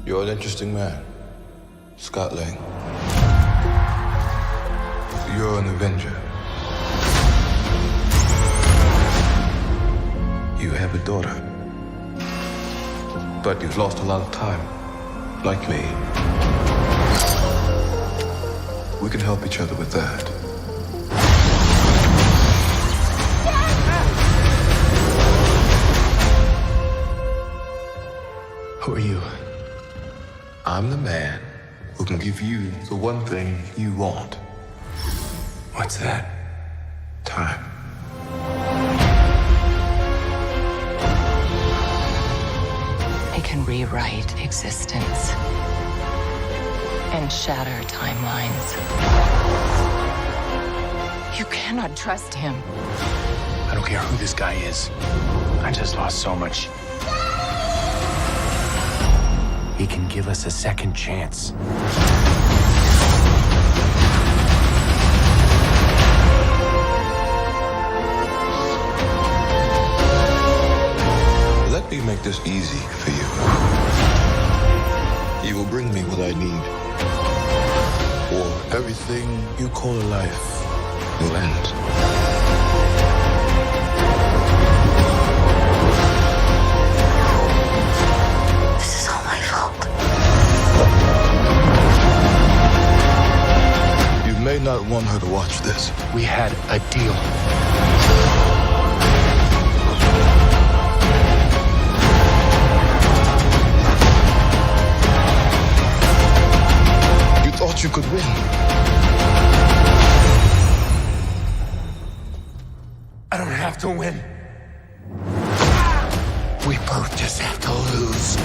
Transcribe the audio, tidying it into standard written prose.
You're an interesting man, Scott Lang. You're an Avenger. You have a daughter. But you've lost a lot of time, like me. We can help each other with that. Who are you? I'm the man who can give you the one thing you want. What's that? Time. It can rewrite existence and shatter timelines. You cannot trust him. I don't care who this guy is. I just lost so much. He can give us a second chance. Let me make this easy for you. You will bring me what I need, or everything you call a life will end. You may not want her to watch this. We had a deal. You thought you could win. I don't have to win. We both just have to lose.